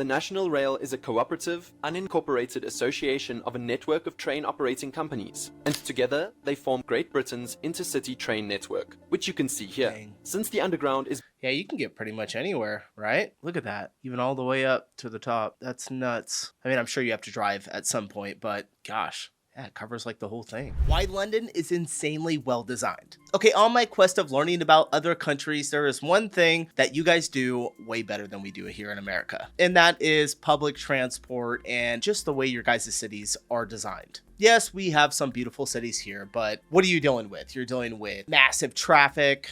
the National Rail is a cooperative, unincorporated association of a network of train operating companies, and together they form Great Britain's intercity train network, which you can see here. Dang. Since the Underground is Yeah, you can get pretty much anywhere, right? Look at that. Even all the way up to the top. That's nuts. I mean, I'm sure you have to drive at some point, but gosh. Yeah, it covers like the whole thing. Why London is insanely well designed. Okay, on my quest of learning about other countries, there is one thing that you guys do way better than we do here in America. And that is public transport and just the way your guys' cities are designed. Yes, we have some beautiful cities here, but what are you dealing with? You're dealing with massive traffic.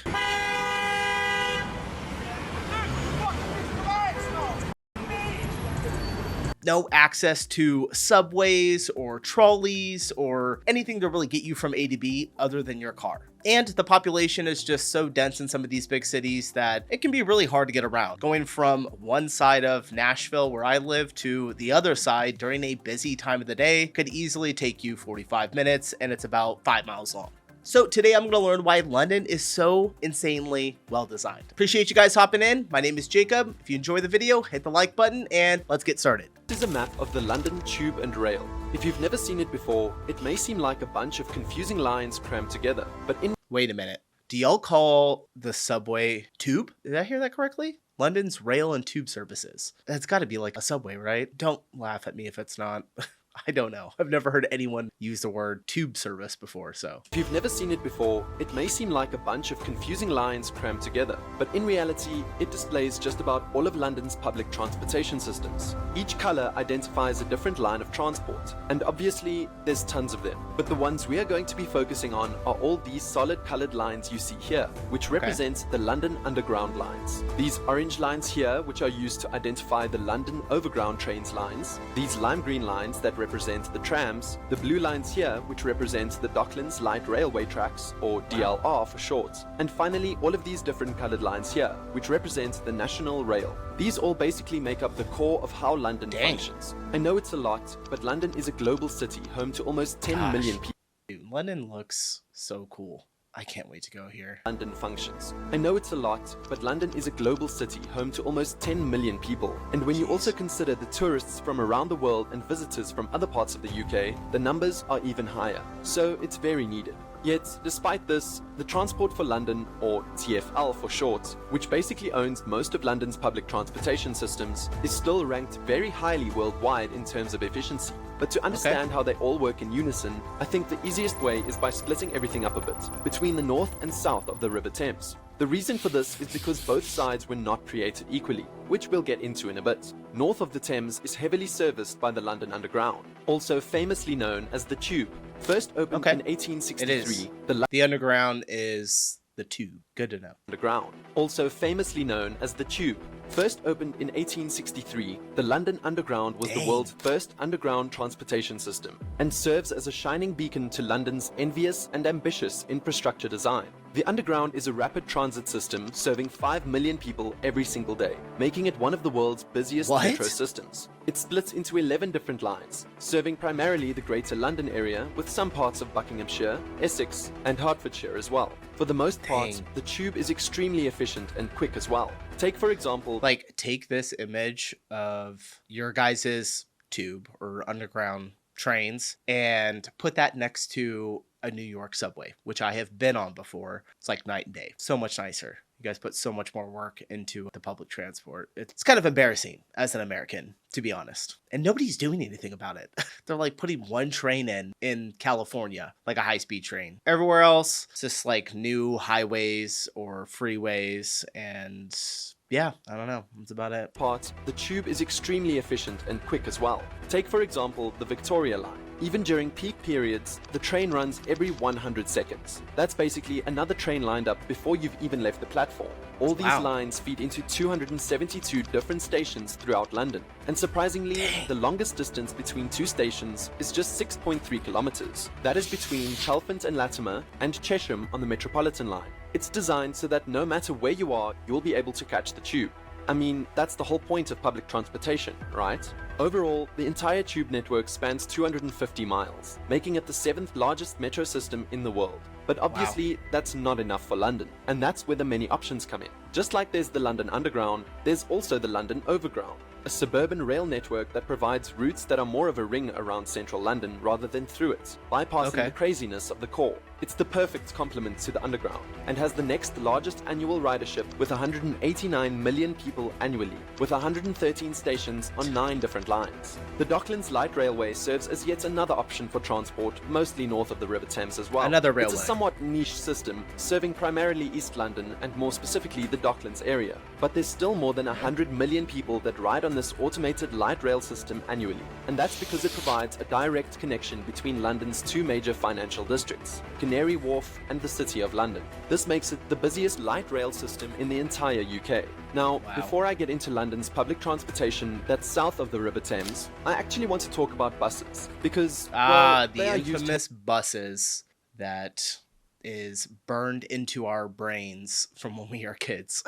No access to subways or trolleys or anything to really get you from A to B other than your car. And the population is just so dense in some of these big cities that it can be really hard to get around. Going from one side of Nashville where I live to the other side during a busy time of the day could easily take you 45 minutes, and it's about 5 miles long. So today I'm going to learn why London is so insanely well designed. Appreciate you guys hopping in. My name is Jacob. If you enjoy the video, hit the like button and let's get started. This is a map of the London Tube and Rail. If you've never seen it before, it may seem like a bunch of confusing lines crammed together, but in Wait a minute. Do y'all call the subway tube? Did I hear that correctly? London's rail and tube services. That's got to be like a subway, right? Don't laugh at me if it's not. I don't know. I've never heard anyone use the word tube service before, so. If you've never seen it before, it may seem like a bunch of confusing lines crammed together, but in reality, it displays just about all of London's public transportation systems. Each color identifies a different line of transport, and obviously, there's tons of them. But the ones we are going to be focusing on are all these solid colored lines you see here, which represents the London Underground lines. These orange lines here, which are used to identify the London Overground trains lines, these lime green lines that represent the trams, the blue lines here which represent the Docklands Light Railway Tracks, or DLR for short, and finally all of these different colored lines here which represent the National Rail. These all basically make up the core of how London functions. I know it's a lot, but London is a global city home to almost 10 million people. Dude, London looks so cool. I can't wait to go here. London functions. I know it's a lot, but London is a global city home to almost 10 million people. And when you also consider the tourists from around the world and visitors from other parts of the UK, the numbers are even higher. So it's very needed. Yet, despite this, the Transport for London, or TfL for short, which basically owns most of London's public transportation systems, is still ranked very highly worldwide in terms of efficiency. But to understand how they all work in unison, I think the easiest way is by splitting everything up a bit, between the north and south of the River Thames. The reason for this is because both sides were not created equally, which we'll get into in a bit. North of the Thames is heavily serviced by the London Underground, also famously known as the Tube. First opened in 1863, the Underground is the tube. Good to know. Underground, also famously known as the Tube. First opened in 1863, the London Underground was the world's first underground transportation system and serves as a shining beacon to London's envious and ambitious infrastructure design. The Underground is a rapid transit system serving 5 million people every single day, making it one of the world's busiest metro systems. It splits into 11 different lines, serving primarily the Greater London area with some parts of Buckinghamshire, Essex, and Hertfordshire as well. For the most part, the tube is extremely efficient and quick as well. Take, for example, like take this image of your guys's tube or underground trains and put that next to a New York subway, which I have been on before. It's like night and day. So much nicer. You guys put so much more work into the public transport. It's kind of embarrassing as an American, to be honest. And nobody's doing anything about it. They're like putting one train in California, like a high-speed train. Everywhere else, it's just like new highways or freeways, and yeah, I don't know. That's about it. The tube is extremely efficient and quick as well. Take, for example, the Victoria Line. Even during peak periods, the train runs every 100 seconds. That's basically another train lined up before you've even left the platform. All these lines feed into 272 different stations throughout London. And surprisingly, the longest distance between two stations is just 6.3 kilometers. That is between Chalfont and Latimer and Chesham on the Metropolitan line. It's designed so that no matter where you are, you'll be able to catch the tube. I mean, that's the whole point of public transportation, right? Overall, the entire tube network spans 250 miles, making it the 7th largest metro system in the world. But obviously, that's not enough for London, and that's where the many options come in. Just like there's the London Underground, there's also the London Overground, a suburban rail network that provides routes that are more of a ring around central London rather than through it, bypassing the craziness of the core. It's the perfect complement to the Underground and has the next largest annual ridership with 189 million people annually, with 113 stations on 9 different lines. The Docklands Light Railway serves as yet another option for transport, mostly north of the River Thames as well. Another railway. It's a somewhat niche system, serving primarily East London and more specifically the Docklands area. But there's still more than 100 million people that ride on this automated light rail system annually, and that's because it provides a direct connection between London's 2 major financial districts, Canary Wharf and the City of London. This makes it the busiest light rail system in the entire UK. Now, before I get into London's public transportation that's south of the River Thames, I actually want to talk about buses, because the they are infamous buses that is burned into our brains from when we are kids.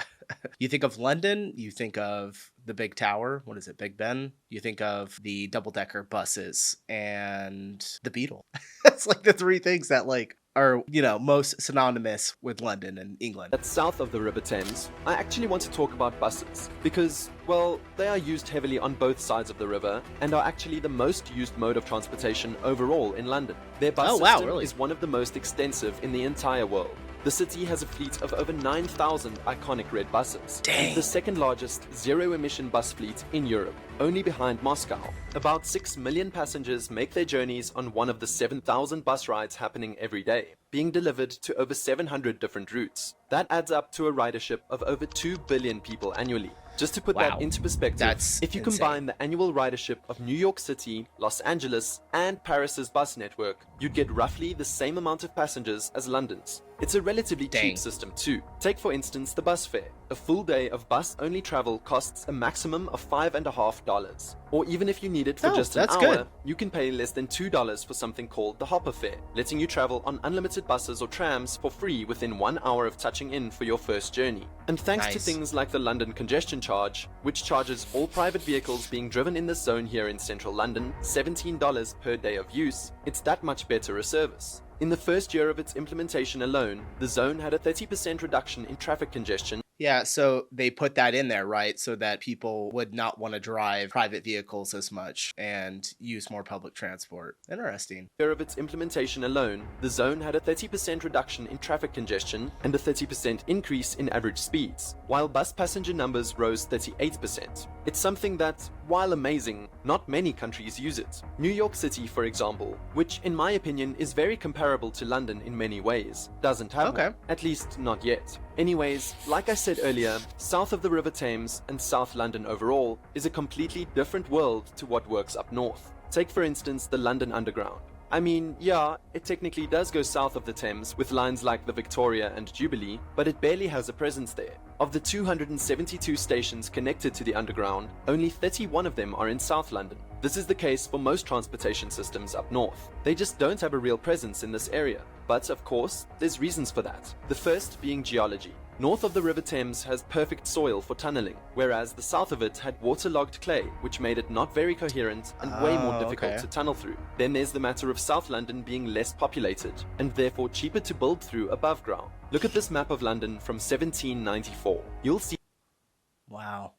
You think of London, you think of the big tower, what is it, Big Ben? You think of the double-decker buses and the Beetle. It's like the 3 things that are, most synonymous with London and England. That's south of the River Thames. I actually want to talk about buses because, well, they are used heavily on both sides of the river and are actually the most used mode of transportation overall in London. Their bus system is one of the most extensive in the entire world. The city has a fleet of over 9,000 iconic red buses. Dang. The second largest zero-emission bus fleet in Europe, only behind Moscow. About 6 million passengers make their journeys on one of the 7,000 bus rides happening every day, being delivered to over 700 different routes. That adds up to a ridership of over 2 billion people annually. Just to put that into perspective, if you combine the annual ridership of New York City, Los Angeles, and Paris's bus network, you'd get roughly the same amount of passengers as London's. It's a relatively cheap system too. Take for instance the bus fare. A full day of bus-only travel costs a maximum of $5.50. Or even if you need it for just an hour, you can pay less than $2 for something called the Hopper fare, letting you travel on unlimited buses or trams for free within 1 hour of touching in for your first journey. And thanks to things like the London Congestion Charge, which charges all private vehicles being driven in this zone here in central London $17 per day of use, it's that much better a service. In the first year of its implementation alone, the zone had a 30% reduction in traffic congestion. Yeah, so they put that in there, right? So that people would not want to drive private vehicles as much and use more public transport. Interesting. Year of its implementation alone, the zone had a 30% reduction in traffic congestion and a 30% increase in average speeds, while bus passenger numbers rose 38%. It's something that, while amazing, not many countries use it. New York City, for example, which in my opinion is very comparable to London in many ways, doesn't have one, at least not yet. Anyways, like I said earlier, south of the River Thames and South London overall is a completely different world to what works up north. Take for instance the London Underground. I mean, yeah, it technically does go south of the Thames with lines like the Victoria and Jubilee, but it barely has a presence there. Of the 272 stations connected to the Underground, only 31 of them are in South London. This is the case for most transportation systems up north. They just don't have a real presence in this area. But of course, there's reasons for that. The first being geology. North of the River Thames has perfect soil for tunneling, whereas the south of it had waterlogged clay, which made it not very coherent and way more difficult to tunnel through. Then there's the matter of South London being less populated, and therefore cheaper to build through above ground. Look at this map of London from 1794. You'll see. Wow.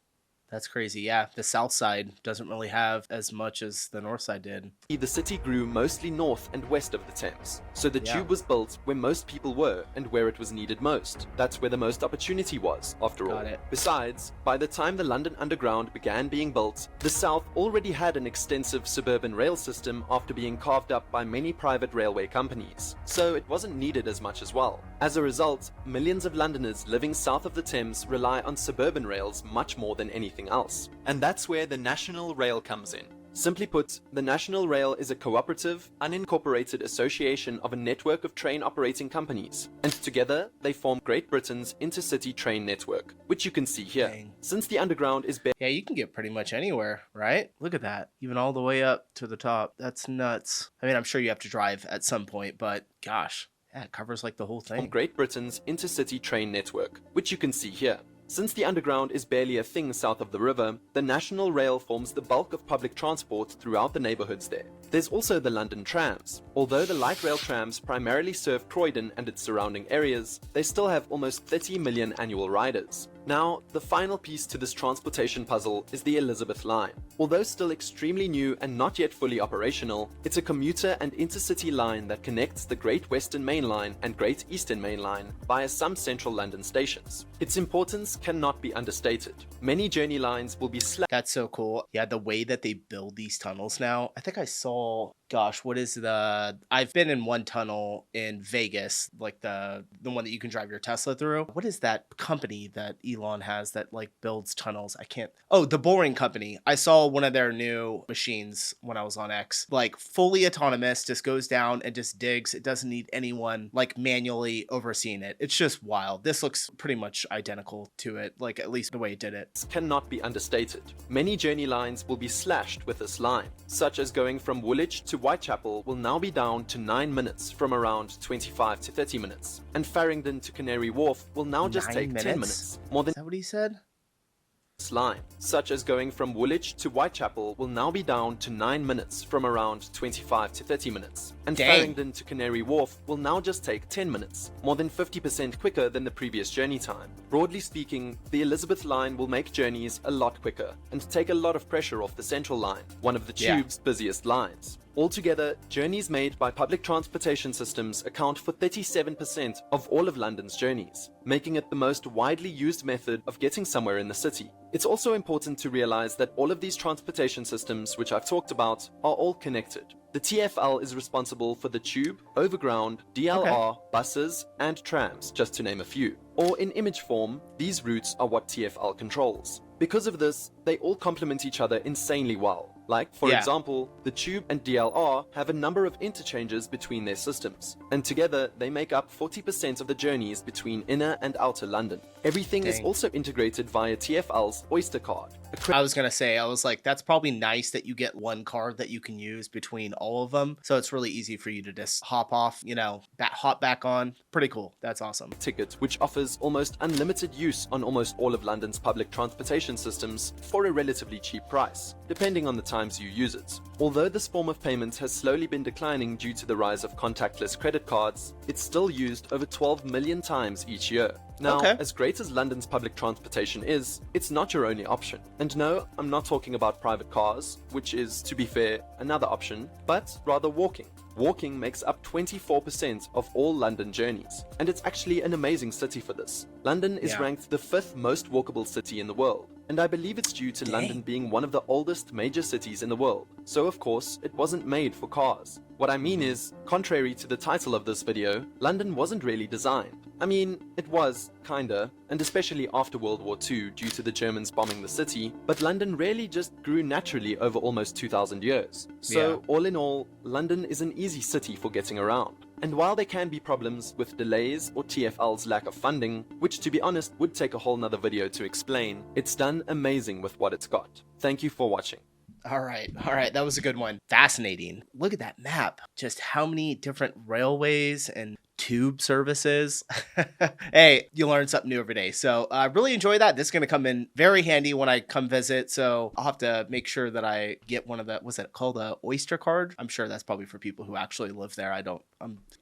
That's crazy. Yeah, the south side doesn't really have as much as the north side did. The city grew mostly north and west of the Thames, so the tube was built where most people were and where it was needed most. That's where the most opportunity was, after all. Besides, by the time the London Underground began being built, the south already had an extensive suburban rail system after being carved up by many private railway companies, so it wasn't needed as much as well. As a result, millions of Londoners living south of the Thames rely on suburban rails much more than anything else. And that's where the National Rail comes in. Simply put, the National Rail is a cooperative, unincorporated association of a network of train operating companies, and together they form Great Britain's intercity train network, which you can see here. Dang. Since the Underground is yeah, you can get pretty much anywhere, right? Look at that. Even all the way up to the top. That's nuts. I mean, I'm sure you have to drive at some point, but gosh. Yeah, it covers like the whole thing. From Great Britain's intercity train network, which you can see here. Since the Underground is barely a thing south of the river, the National Rail forms the bulk of public transport throughout the neighbourhoods there. There's also the London Trams. Although the light rail trams primarily serve Croydon and its surrounding areas, they still have almost 30 million annual riders. Now, the final piece to this transportation puzzle is the Elizabeth Line. Although still extremely new and not yet fully operational, it's a commuter and intercity line that connects the Great Western Main Line and Great Eastern Main Line via some central London stations. Its importance cannot be understated. Many journey lines will be That's so cool. Yeah, the way that they build these tunnels now. I think I saw, gosh, what is I've been in one tunnel in Vegas, like the one that you can drive your Tesla through. What is that company that Elon has that like builds tunnels? I can't. Oh, the Boring Company. I saw one of their new machines when I was on X, like fully autonomous, just goes down and just digs. It doesn't need anyone like manually overseeing it. It's just wild. This looks pretty much identical to it, like at least the way it did it. Cannot be understated. Many journey lines will be slashed with this line, such as going from Woolwich to Whitechapel will now be down to 9 minutes from around 25 to 30 minutes, and Farringdon to Canary Wharf will now just take 10 minutes. More than Is that what he said? line, such as going from Woolwich to Whitechapel will now be down to 9 minutes from around 25 to 30 minutes, and Dang. Farringdon to Canary Wharf will now just take 10 minutes, more than 50% quicker than the previous journey time. Broadly speaking, the Elizabeth Line will make journeys a lot quicker and take a lot of pressure off the Central Line, one of the tube's busiest lines. Altogether, journeys made by public transportation systems account for 37% of all of London's journeys, making it the most widely used method of getting somewhere in the city. It's also important to realize that all of these transportation systems, which I've talked about, are all connected. The TfL is responsible for the tube, overground, DLR, buses, and trams, just to name a few. Or in image form, these routes are what TfL controls. Because of this, they all complement each other insanely well. Like, for example, the tube and DLR have a number of interchanges between their systems, and together they make up 40% of the journeys between inner and outer London. Everything is also integrated via TfL's Oyster card. I was gonna say, I was like, that's probably nice that you get one card that you can use between all of them, so it's really easy for you to just hop off, hop back on. Pretty cool. That's awesome. Ticket, which offers almost unlimited use on almost all of London's public transportation systems for a relatively cheap price, depending on the times you use it. Although this form of payment has slowly been declining due to the rise of contactless credit cards, it's still used over 12 million times each year. Now, as great as London's public transportation is, it's not your only option. And no, I'm not talking about private cars, which is, to be fair, another option, but rather walking. Walking makes up 24% of all London journeys, and it's actually an amazing city for this. London is ranked the 5th most walkable city in the world, and I believe it's due to London being one of the oldest major cities in the world, so of course it wasn't made for cars. What I mean is, contrary to the title of this video, London wasn't really designed. I mean, it was, kinda, and especially after World War II due to the Germans bombing the city, but London really just grew naturally over almost 2,000 years. So, all in all, London is an easy city for getting around. And while there can be problems with delays or TfL's lack of funding, which to be honest would take a whole nother video to explain, it's done amazing with what it's got. Thank you for watching. All right. That was a good one. Fascinating. Look at that map. Just how many different railways and tube services. Hey, you learn something new every day. So I really enjoy that. This is going to come in very handy when I come visit. So I'll have to make sure that I get one of the, what's it called? A Oyster card. I'm sure that's probably for people who actually live there.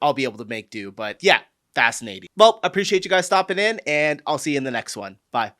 I'll be able to make do, but yeah, fascinating. Well, I appreciate you guys stopping in and I'll see you in the next one. Bye.